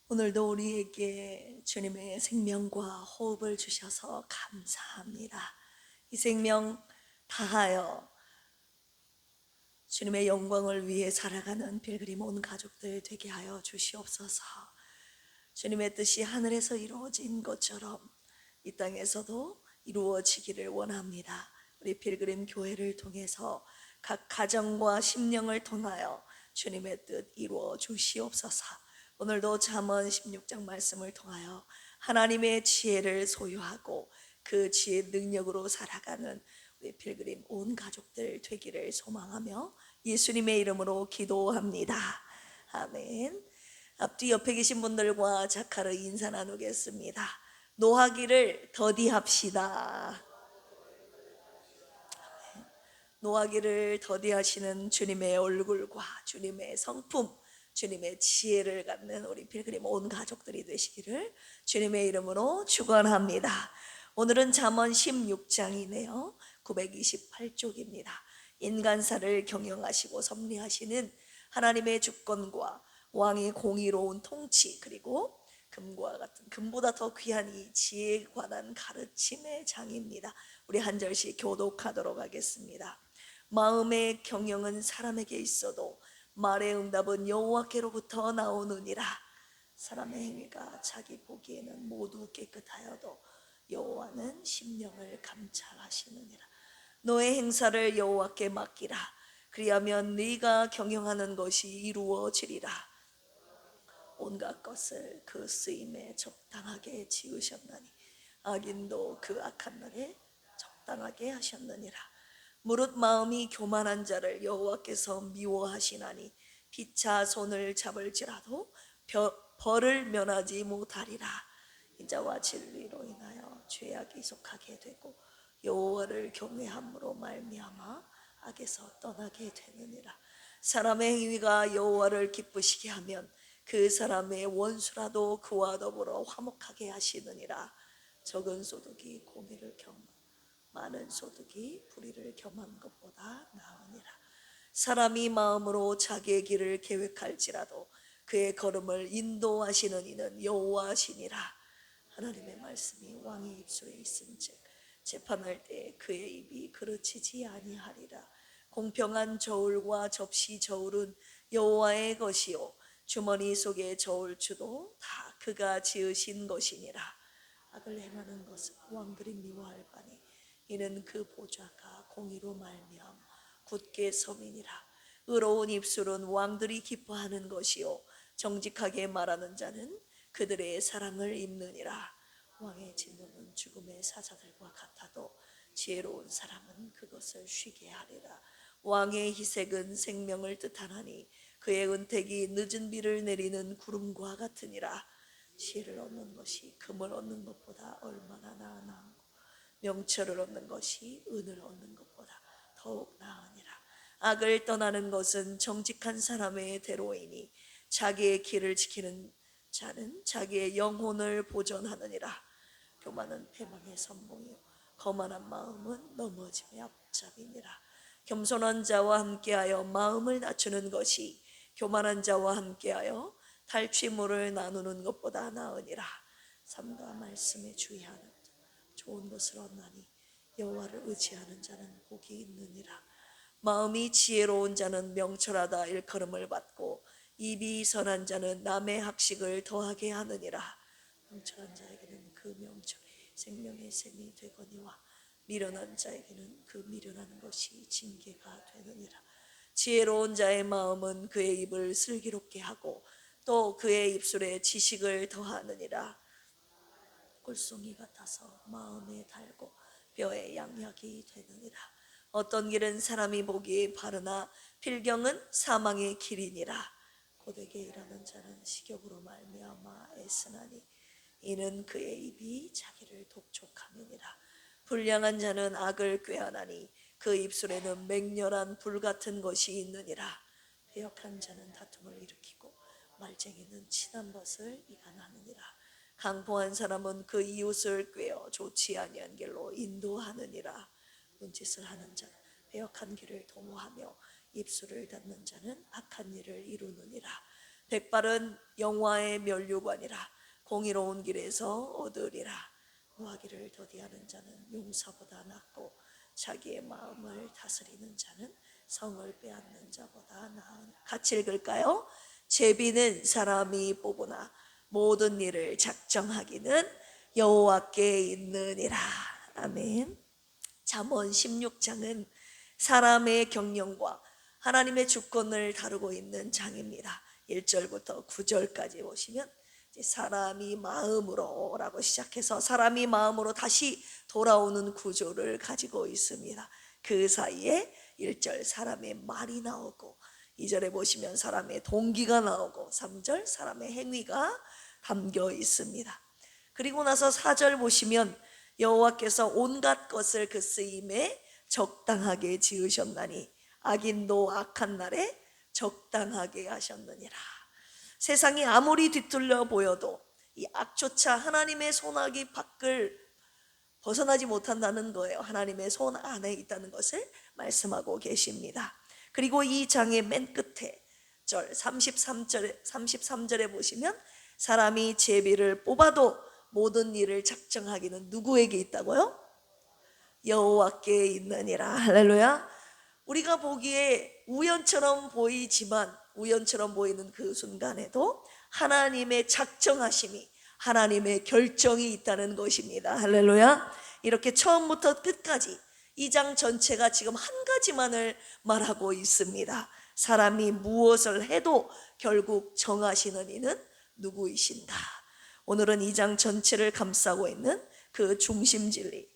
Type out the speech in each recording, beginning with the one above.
오늘도 우리에게 주님의 생명과 호흡을 주셔서 감사합니다. 이 생명 다하여 주님의 영광을 위해 살아가는 필그림 온 가족들 되게 하여 주시옵소서. 주님의 뜻이 하늘에서 이루어진 것처럼 이 땅에서도 이루어지기를 원합니다. 우리 필그림 교회를 통해서 각 가정과 심령을 통하여 주님의 뜻 이루어 주시옵소서. 오늘도 잠언 16장 말씀을 통하여 하나님의 지혜를 소유하고 그 지혜 능력으로 살아가는 우리 필그림 온 가족들 되기를 소망하며 예수님의 이름으로 기도합니다. 아멘. 앞뒤 옆에 계신 분들과 자카로 인사 나누겠습니다. 노하기를 더디합시다. 노하기를 더디하시는 주님의 얼굴과 주님의 성품, 주님의 지혜를 갖는 우리 필그림 온 가족들이 되시기를 주님의 이름으로 축원합니다. 오늘은 잠언 16장이네요. 928쪽입니다. 인간사를 경영하시고 섭리하시는 하나님의 주권과 왕의 공의로운 통치, 그리고 금과 같은 금보다 더 귀한 이 지혜에 관한 가르침의 장입니다. 우리 한 절씩 교독하도록 하겠습니다. 마음의 경영은 사람에게 있어도 말의 응답은 여호와께로부터 나오느니라. 사람의 행위가 자기 보기에는 모두 깨끗하여도 여호와는 심령을 감찰하시느니라. 너의 행사를 여호와께 맡기라. 그리하면 네가 경영하는 것이 이루어지리라. 온갖 것을 그 쓰임에 적당하게 지으셨나니 악인도 그 악한 날에 적당하게 하셨느니라. 무릇 마음이 교만한 자를 여호와께서 미워하시나니 피차 손을 잡을지라도 벌을 면하지 못하리라. 인자와 진리로 인하여 죄악이 속하게 되고 여호와를 경외함으로 말미암아 악에서 떠나게 되느니라. 사람의 행위가 여호와를 기쁘시게 하면 그 사람의 원수라도 그와 더불어 화목하게 하시느니라. 적은 소득이 공의를 겸 많은 소득이 불의를 겸한 것보다 나으니라. 사람이 마음으로 자기의 길을 계획할지라도 그의 걸음을 인도하시는 이는 여호와시니라. 하나님의 말씀이 왕의 입술에 있은즉 재판할 때 그의 입이 그르치지 아니하리라. 공평한 저울과 접시 저울은 여호와의 것이요 주머니 속의 저울추도 다 그가 지으신 것이니라. 악을 행하는 것은 왕들이 미워할 바니 이는 그 보좌가 공의로 말미암아 굳게 섬이니라. 의로운 입술은 왕들이 기뻐하는 것이요 정직하게 말하는 자는 그들의 사랑을 입느니라. 왕의 진노는 죽음의 사자들과 같아도 지혜로운 사람은 그것을 쉬게 하리라. 왕의 희색은 생명을 뜻하나니 그의 은택이 늦은 비를 내리는 구름과 같으니라. 지혜를 얻는 것이 금을 얻는 것보다 얼마나 나은고 명철을 얻는 것이 은을 얻는 것보다 더욱 나으니라. 악을 떠나는 것은 정직한 사람의 대로이니 자기의 길을 지키는 자는 자기의 영혼을 보존하느니라. 교만은 패망의 선봉이요 거만한 마음은 넘어짐의 앞잡이니라. 겸손한 자와 함께하여 마음을 낮추는 것이 교만한 자와 함께하여 탈취물을 나누는 것보다 나으니라. 삼가 말씀에 주의하는 자 좋은 것을 얻나니 여호와를 의지하는 자는 복이 있느니라. 마음이 지혜로운 자는 명철하다 일컬음을 받고 입이 선한 자는 남의 학식을 더하게 하느니라. 명철한 자에게는 그 명철이 생명의 샘이 되거니와 미련한 자에게는 그 미련한 것이 징계가 되느니라. 지혜로운 자의 마음은 그의 입을 슬기롭게 하고 또 그의 입술에 지식을 더하느니라. 꿀송이 같아서 마음에 달고 뼈에 양약이 되느니라. 어떤 길은 사람이 보기에 바르나 필경은 사망의 길이니라. 고되게 일하는 자는 식욕으로 말미암아 애쓰나니 이는 그의 입이 자기를 독촉함이니라. 불량한 자는 악을 꾀하나니 그 입술에는 맹렬한 불 같은 것이 있느니라. 배역한 자는 다툼을 일으키고 말쟁이는 친한 것을 이간하느니라. 강포한 사람은 그 이웃을 꾀어 좋지 아니한 길로 인도하느니라. 눈짓을 하는 자는 배역한 길을 도모하며 입술을 닫는 자는 악한 일을 이루느니라. 백발은 영화의 면류관이라 공의로운 길에서 얻으리라. 노하기를 더디하는 자는 용사보다 낫고 자기의 마음을 다스리는 자는 성을 빼앗는 자보다 나은. 같이 읽을까요? 제비는 사람이 뽑으나 모든 일을 작정하기는 여호와께 있느니라. 아멘. 잠언 16장은 사람의 경영과 하나님의 주권을 다루고 있는 장입니다. 1절부터 9절까지 보시면 사람이 마음으로 라고 시작해서 사람이 마음으로 다시 돌아오는 구조를 가지고 있습니다. 그 사이에 1절 사람의 말이 나오고, 2절에 보시면 사람의 동기가 나오고, 3절 사람의 행위가 담겨 있습니다. 그리고 나서 4절 보시면 여호와께서 온갖 것을 그 쓰임에 적당하게 지으셨나니 악인도 악한 날에 적당하게 하셨느니라. 세상이 아무리 뒤틀려 보여도 이 악조차 하나님의 손아귀 밖을 벗어나지 못한다는 거예요. 하나님의 손 안에 있다는 것을 말씀하고 계십니다. 그리고 이 장의 맨 끝에 절 33절에 보시면 사람이 제비를 뽑아도 모든 일을 작정하기는 누구에게 있다고요? 여호와께 있느니라. 할렐루야. 우리가 보기에 우연처럼 보이지만, 우연처럼 보이는 그 순간에도 하나님의 작정하심이, 하나님의 결정이 있다는 것입니다. 할렐루야. 이렇게 처음부터 끝까지 이 장 전체가 지금 한 가지만을 말하고 있습니다. 사람이 무엇을 해도 결국 정하시는 이는 누구이신가. 오늘은 이 장 전체를 감싸고 있는 그 중심 진리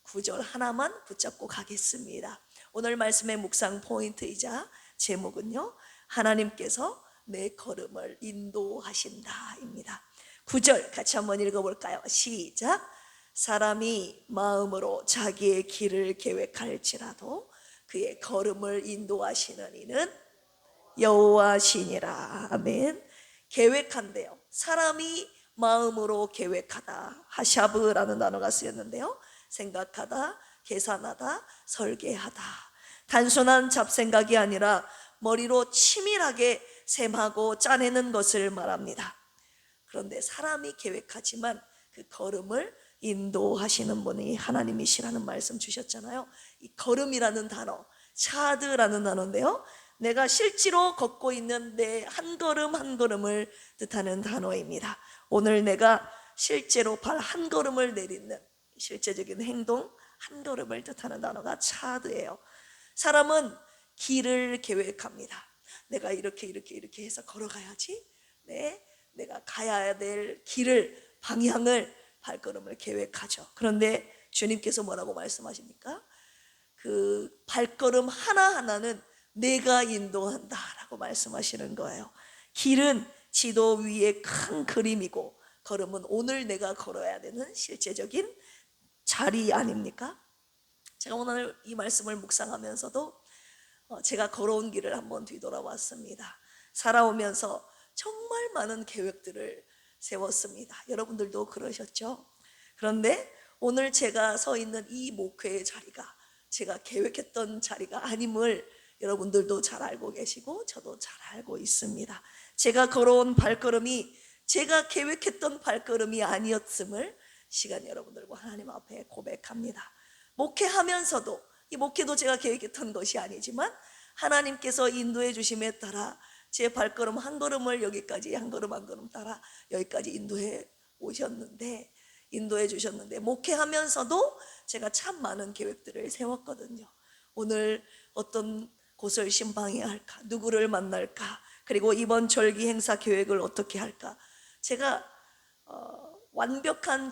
9절 하나만 붙잡고 가겠습니다. 오늘 말씀의 묵상 포인트이자 제목은요, 하나님께서 내 걸음을 인도하신다입니다. 9절 같이 한번 읽어볼까요? 시작. 사람이 마음으로 자기의 길을 계획할지라도 그의 걸음을 인도하시는 이는 여호와시니라. 아멘. 계획한대요. 사람이 마음으로 계획하다, 하샤브라는 단어가 쓰였는데요, 생각하다, 계산하다, 설계하다. 단순한 잡생각이 아니라 머리로 치밀하게 셈하고 짜내는 것을 말합니다. 그런데 사람이 계획하지만 그 걸음을 인도하시는 분이 하나님이시라는 말씀 주셨잖아요. 이 걸음이라는 단어, 차드라는 단어인데요, 내가 실제로 걷고 있는 내 한 걸음 한 걸음을 뜻하는 단어입니다. 오늘 내가 실제로 발 한 걸음을 내딛는 실제적인 행동 한 걸음을 뜻하는 단어가 차드예요. 사람은 길을 계획합니다. 내가 이렇게 해서 걸어가야지. 내가 가야 될 길을, 방향을, 발걸음을 계획하죠. 그런데 주님께서 뭐라고 말씀하십니까? 그 발걸음 하나하나는 내가 인도한다라고 말씀하시는 거예요. 길은 지도 위에 큰 그림이고, 걸음은 오늘 내가 걸어야 되는 실제적인 자리 아닙니까? 제가 오늘 이 말씀을 묵상하면서도 제가 걸어온 길을 한번 뒤돌아봤습니다. 살아오면서 정말 많은 계획들을 세웠습니다. 여러분들도 그러셨죠? 그런데 오늘 제가 서 있는 이 목회의 자리가 제가 계획했던 자리가 아님을 여러분들도 잘 알고 계시고 저도 잘 알고 있습니다. 제가 걸어온 발걸음이 제가 계획했던 발걸음이 아니었음을 시간 여러분들과 하나님 앞에 고백합니다. 목회하면서도, 이 목회도 제가 계획했던 것이 아니지만 하나님께서 인도해 주심에 따라 제 발걸음 한 걸음을 여기까지, 한 걸음 한 걸음 따라 여기까지 인도해 주셨는데 목회하면서도 제가 참 많은 계획들을 세웠거든요. 오늘 어떤 곳을 신방해야 할까, 누구를 만날까, 그리고 이번 절기 행사 계획을 어떻게 할까. 제가 완벽한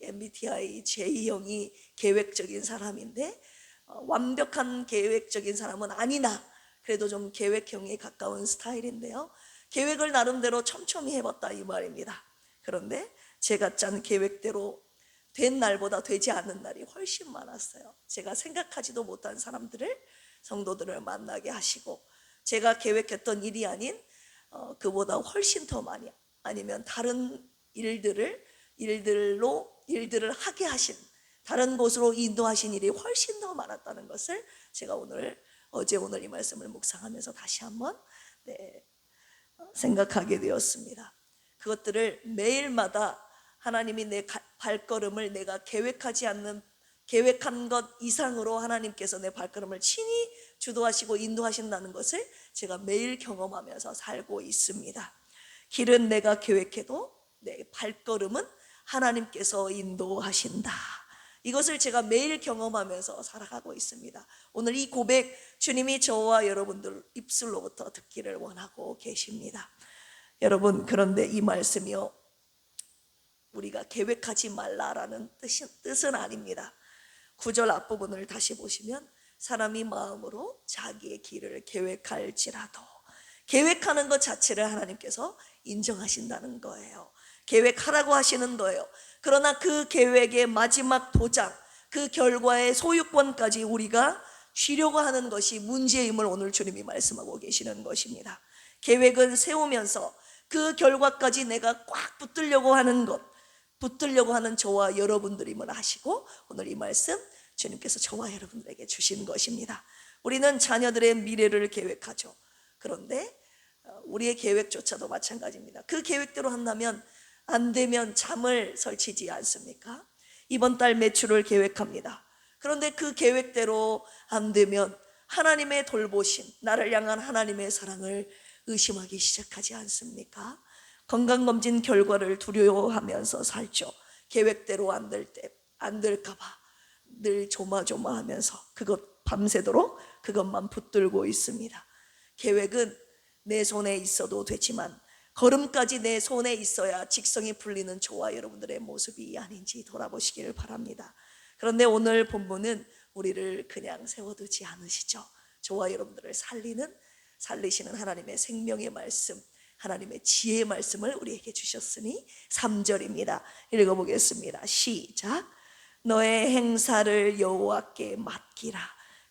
MBTI J형이 계획적인 사람인데 완벽한 계획적인 사람은 아니나 그래도 좀 계획형에 가까운 스타일인데요, 계획을 나름대로 촘촘히 해봤다 이 말입니다. 그런데 제가 짠 계획대로 된 날보다 되지 않는 날이 훨씬 많았어요. 제가 생각하지도 못한 사람들을, 성도들을 만나게 하시고, 제가 계획했던 일이 아닌 그보다 훨씬 더 많이, 아니면 다른 일들을 하게 하신, 다른 곳으로 인도하신 일이 훨씬 더 많았다는 것을 제가 오늘 이 말씀을 묵상하면서 다시 한번 생각하게 되었습니다. 그것들을 매일마다 하나님이 내 발걸음을 내가 계획한 것 이상으로 하나님께서 내 발걸음을 친히 주도하시고 인도하신다는 것을 제가 매일 경험하면서 살고 있습니다. 길은 내가 계획해도 내 발걸음은 하나님께서 인도하신다. 이것을 제가 매일 경험하면서 살아가고 있습니다. 오늘 이 고백 주님이 저와 여러분들 입술로부터 듣기를 원하고 계십니다. 여러분, 그런데 이 말씀이요, 우리가 계획하지 말라라는 뜻은 아닙니다. 9절 앞부분을 다시 보시면 사람이 마음으로 자기의 길을 계획할지라도, 계획하는 것 자체를 하나님께서 인정하신다는 거예요. 계획하라고 하시는 거예요. 그러나 그 계획의 마지막 도장, 그 결과의 소유권까지 우리가 쥐려고 하는 것이 문제임을 오늘 주님이 말씀하고 계시는 것입니다. 계획은 세우면서 그 결과까지 내가 꽉 붙들려고 하는 것, 붙들려고 하는 저와 여러분들임을 아시고 오늘 이 말씀 주님께서 저와 여러분들에게 주신 것입니다. 우리는 자녀들의 미래를 계획하죠. 그런데 우리의 계획조차도 마찬가지입니다. 그 계획대로 한다면 안 되면 잠을 설치지 않습니까? 이번 달 매출을 계획합니다. 그런데 그 계획대로 안 되면 하나님의 돌보심, 나를 향한 하나님의 사랑을 의심하기 시작하지 않습니까? 건강검진 결과를 두려워하면서 살죠. 계획대로 안 될까 봐 늘 조마조마하면서 그것 밤새도록 그것만 붙들고 있습니다. 계획은 내 손에 있어도 되지만 걸음까지 내 손에 있어야 직성이 풀리는 저와 여러분들의 모습이 아닌지 돌아보시기를 바랍니다. 그런데 오늘 본문은 우리를 그냥 세워두지 않으시죠. 저와 여러분들을 살리시는 하나님의 생명의 말씀, 하나님의 지혜의 말씀을 우리에게 주셨으니 3절입니다. 읽어보겠습니다. 시작. 너의 행사를 여호와께 맡기라.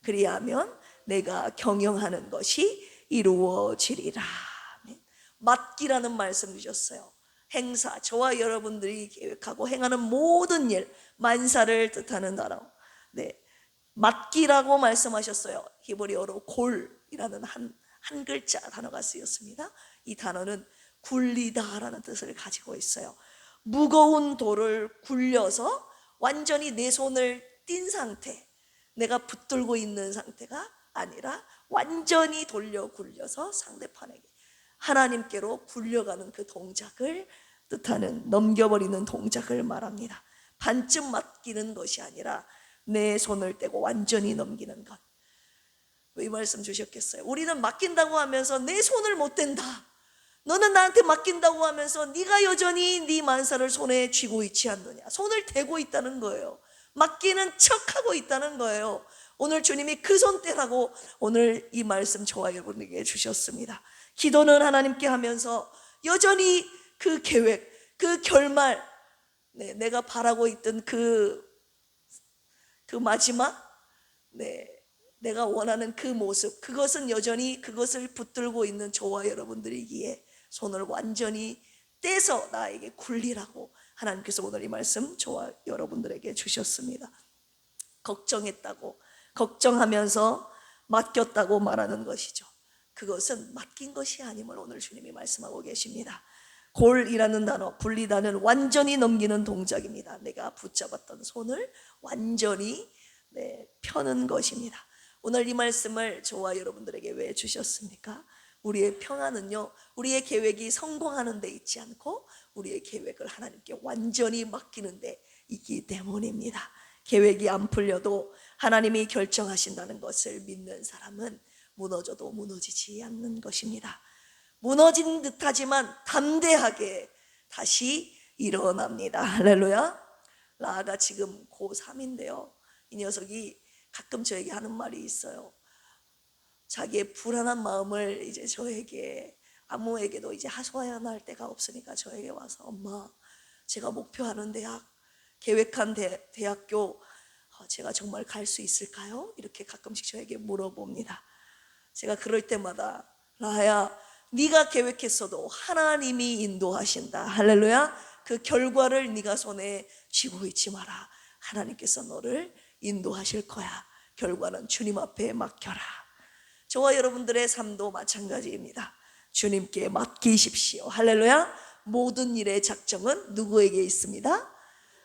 그리하면 내가 경영하는 것이 이루어지리라. 맡기라는 말씀 주셨어요. 행사, 저와 여러분들이 계획하고 행하는 모든 일, 만사를 뜻하는 단어. 네, 맡기라고 말씀하셨어요. 히브리어로 골이라는 한 글자 단어가 쓰였습니다. 이 단어는 굴리다라는 뜻을 가지고 있어요. 무거운 돌을 굴려서 완전히 내 손을 띈 상태, 내가 붙들고 있는 상태가 아니라 완전히 돌려 굴려서 상대편에게, 하나님께로 굴려가는 그 동작을 뜻하는, 넘겨버리는 동작을 말합니다. 반쯤 맡기는 것이 아니라 내 손을 떼고 완전히 넘기는 것. 왜 이 말씀 주셨겠어요? 우리는 맡긴다고 하면서 내 손을 못 댄다, 너는 나한테 맡긴다고 하면서 네가 여전히 네 만사를 손에 쥐고 있지 않느냐, 손을 대고 있다는 거예요. 맡기는 척하고 있다는 거예요. 오늘 주님이 그 손 떼라고 오늘 이 말씀 저와 여러분에게 주셨습니다. 기도는 하나님께 하면서 여전히 그 계획, 그 결말, 내가 바라고 있던 그 마지막, 내가 원하는 그 모습, 그것은 여전히 그것을 붙들고 있는 저와 여러분들이기에 손을 완전히 떼서 나에게 굴리라고 하나님께서 오늘 이 말씀 저와 여러분들에게 주셨습니다. 걱정했다고, 걱정하면서 맡겼다고 말하는 것이죠. 그것은 맡긴 것이 아님을 오늘 주님이 말씀하고 계십니다. 골이라는 단어, 굴리다는 완전히 넘기는 동작입니다. 내가 붙잡았던 손을 완전히 펴는 것입니다. 오늘 이 말씀을 저와 여러분들에게 왜 주셨습니까? 우리의 평안은요, 우리의 계획이 성공하는 데 있지 않고 우리의 계획을 하나님께 완전히 맡기는 데 있기 때문입니다. 계획이 안 풀려도 하나님이 결정하신다는 것을 믿는 사람은 무너져도 무너지지 않는 것입니다. 무너진 듯하지만 담대하게 다시 일어납니다. 할렐루야. 라아가 지금 고3인데요 이 녀석이 가끔 저에게 하는 말이 있어요. 자기의 불안한 마음을 이제 저에게, 아무에게도 이제 하소연할 데가 없으니까 저에게 와서, 엄마, 제가 목표하는 대학, 계획한 대학교 제가 정말 갈 수 있을까요? 이렇게 가끔씩 저에게 물어봅니다. 제가 그럴 때마다, 라야, 네가 계획했어도 하나님이 인도하신다. 할렐루야. 그 결과를 네가 손에 쥐고 있지 마라. 하나님께서 너를 인도하실 거야. 결과는 주님 앞에 맡겨라. 저와 여러분들의 삶도 마찬가지입니다. 주님께 맡기십시오. 할렐루야. 모든 일의 작정은 누구에게 있습니다?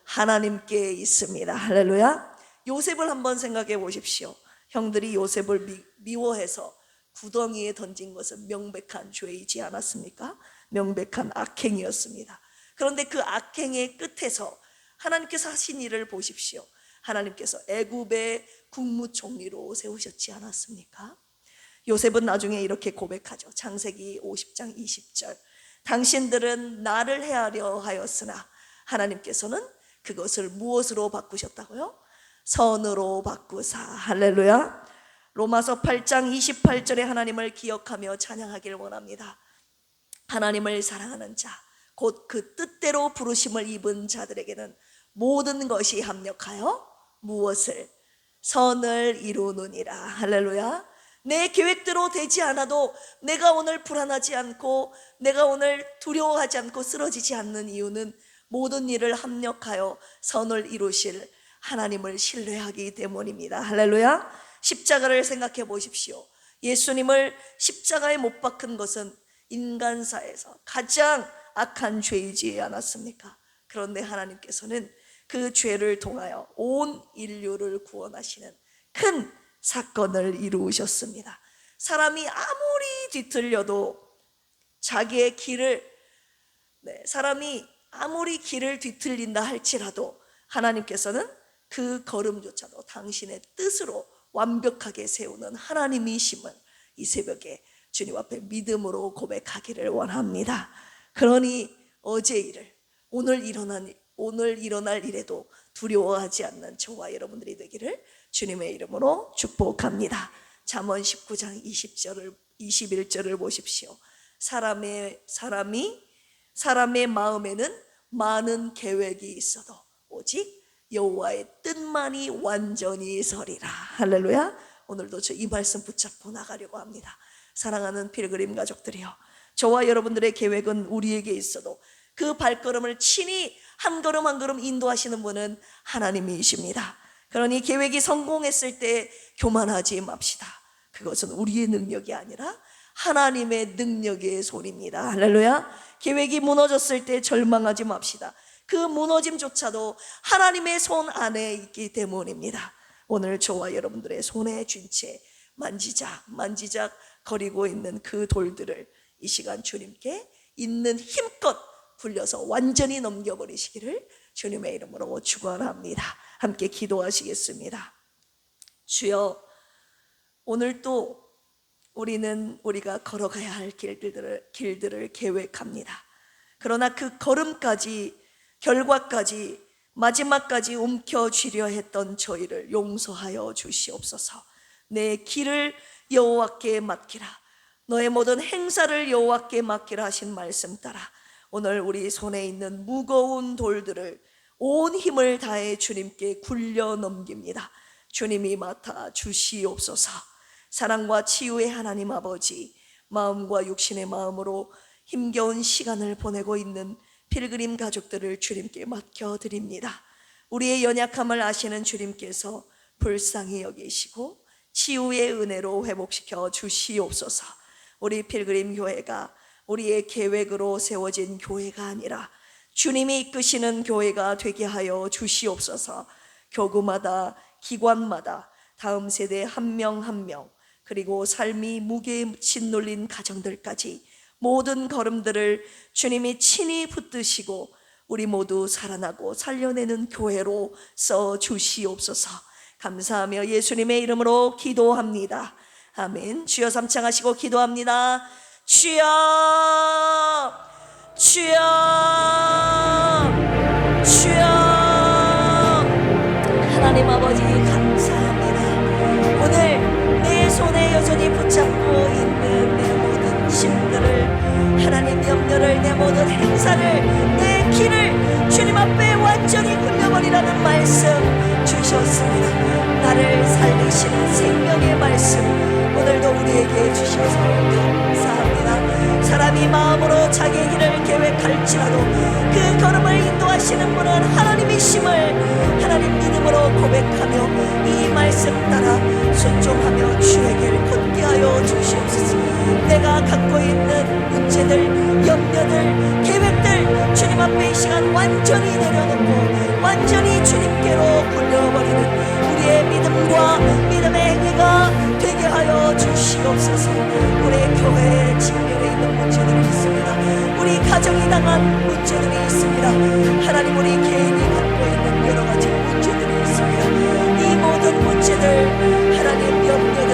하나님께 있습니다. 할렐루야. 요셉을 한번 생각해 보십시오. 형들이 요셉을 미워해서 구덩이에 던진 것은 명백한 죄이지 않았습니까? 명백한 악행이었습니다. 그런데 그 악행의 끝에서 하나님께서 하신 일을 보십시오. 하나님께서 애굽의 국무총리로 세우셨지 않았습니까? 요셉은 나중에 이렇게 고백하죠. 창세기 50장 20절. 당신들은 나를 해하려 하였으나 하나님께서는 그것을 무엇으로 바꾸셨다고요? 선으로 바꾸사. 할렐루야. 로마서 8장 28절에 하나님을 기억하며 찬양하길 원합니다. 하나님을 사랑하는 자, 곧 그 뜻대로 부르심을 입은 자들에게는 모든 것이 합력하여 무엇을? 선을 이루느니라. 할렐루야. 내 계획대로 되지 않아도 내가 오늘 불안하지 않고 내가 오늘 두려워하지 않고 쓰러지지 않는 이유는 모든 일을 합력하여 선을 이루실 하나님을 신뢰하기 때문입니다. 할렐루야. 십자가를 생각해 보십시오. 예수님을 십자가에 못 박은 것은 인간사에서 가장 악한 죄이지 않았습니까? 그런데 하나님께서는 그 죄를 통하여 온 인류를 구원하시는 큰 사건을 이루셨습니다. 사람이 아무리 뒤틀려도 자기의 길을 사람이 아무리 길을 뒤틀린다 할지라도 하나님께서는 그 걸음조차도 당신의 뜻으로 완벽하게 세우는 하나님이심을 이 새벽에 주님 앞에 믿음으로 고백하기를 원합니다. 그러니 어제 일을 오늘 일어날 일에도 두려워하지 않는 저와 여러분들이 되기를 주님의 이름으로 축복합니다. 잠언 19장 21절을 보십시오. 사람의 마음에는 많은 계획이 있어도 오직 여호와의 뜻만이 완전히 서리라. 할렐루야. 오늘도 이 말씀 붙잡고 나가려고 합니다. 사랑하는 필그림 가족들이여, 저와 여러분들의 계획은 우리에게 있어도 그 발걸음을 친히 한 걸음 한 걸음 인도하시는 분은 하나님이십니다. 그러니 계획이 성공했을 때 교만하지 맙시다. 그것은 우리의 능력이 아니라 하나님의 능력의 손입니다. 할렐루야. 계획이 무너졌을 때 절망하지 맙시다. 그 무너짐조차도 하나님의 손 안에 있기 때문입니다. 오늘 저와 여러분들의 손에 쥔 채 만지작 거리고 있는 그 돌들을 이 시간 주님께 있는 힘껏 굴려서 완전히 넘겨버리시기를 주님의 이름으로 축원합니다. 함께 기도하시겠습니다. 주여, 오늘 또 우리가 걸어가야 할 길들을 계획합니다. 그러나 그 걸음까지, 결과까지, 마지막까지 움켜쥐려 했던 저희를 용서하여 주시옵소서. 내 길을 여호와께 맡기라, 너의 모든 행사를 여호와께 맡기라 하신 말씀 따라 오늘 우리 손에 있는 무거운 돌들을 온 힘을 다해 주님께 굴려 넘깁니다. 주님이 맡아 주시옵소서. 사랑과 치유의 하나님 아버지, 마음과 육신의 마음으로 힘겨운 시간을 보내고 있는 필그림 가족들을 주님께 맡겨드립니다. 우리의 연약함을 아시는 주님께서 불쌍히 여기시고 치유의 은혜로 회복시켜 주시옵소서. 우리 필그림 교회가 우리의 계획으로 세워진 교회가 아니라 주님이 이끄시는 교회가 되게 하여 주시옵소서. 교구마다, 기관마다 다음 세대 한 명 한 명, 그리고 삶이 무게에 짓눌린 가정들까지 모든 걸음들을 주님이 친히 붙드시고 우리 모두 살아나고 살려내는 교회로 써주시옵소서. 감사하며 예수님의 이름으로 기도합니다. 아멘. 주여 삼창하시고 기도합니다. 주여, 주여, 주여. 하나님 아버지 감사합니다. 오늘 내 손에 여전히 붙잡고 있는 내 모든 짐들을, 하나님 염려를, 내 모든 행사를, 내 길을 주님 앞에 완전히 굴려버리라는 말씀 주셨습니다. 나를 살리시는 생명의 말씀 오늘도 우리에게 주셔서 감사합니다. 사람이 마음으로 자기의 길을 계획할지라도 그 걸음을 인도하시는 분은 하나님이심을 하나님 믿음으로 고백하며 이 말씀 따라 순종하며 주의 길 굳게 하여 주시옵소서. 내가 갖고 있는 문제들, 염려들, 계획들 주님 앞에 이 시간 완전히 내려놓고 완전히 주님께로 굴려버리는 우리의 믿음과 믿음의 행위가 되게 하여 주시옵소서. 우리 교회에 직면에 있는 문제들이 있습니다. 우리 가정이 당한 문제들이 있습니다. 하나님, 우리 개인이 갖고 있는 여러 가지 문제들이 있습니다. 이 모든 문제들, 하나님 염려들,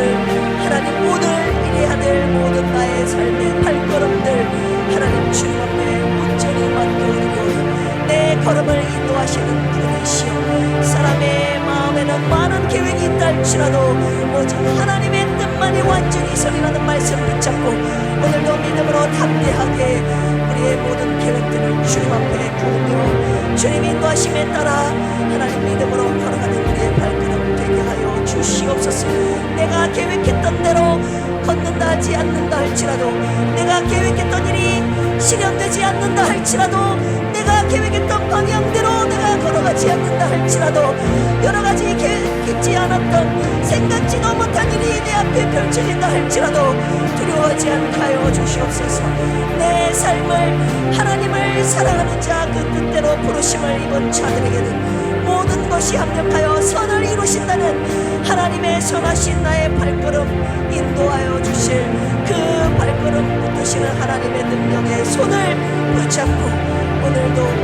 하나님 오늘 이래야 될 모든 나의 삶의 발걸음들 하나님 주님 앞에 온전히 맡겨드리오니 내 걸음을 인도하시는 분이시오. 사람의 마음에는 많은 계획이 있다 할지라도 오직 하나님의 뜻만이 완전히 선이라는 말씀 붙잡고 오늘도 믿음으로 담대하게 우리의 모든 계획들을 주님 앞에 두며 주님 인도하심에 따라 하나님 믿음으로 걸어가는 우리의 발걸음 되게 하여 주시옵소서. 내가 계획했던 대로 걷는다 하지 않는다 할지라도, 내가 계획했던 일이 실현되지 않는다 할지라도, 내가 계획했던 방향대로 내가 걸어가지 않는다 할지라도, 여러 가지 계획했지 않았던 생각지도 못한 일이 내 앞에 펼쳐진다 할지라도 두려워하지 않게 하여 주시옵소서. 내 삶을 하나님을 사랑하는 자 그 뜻대로 부르심을 입은 자들에게는 모든 것이 합력하여 선을 이루신다는 하나님의 선하신 나의 발걸음 인도하여 주실 그 발걸음 붙드시는 하나님의 능력의 손을 붙잡고 오늘도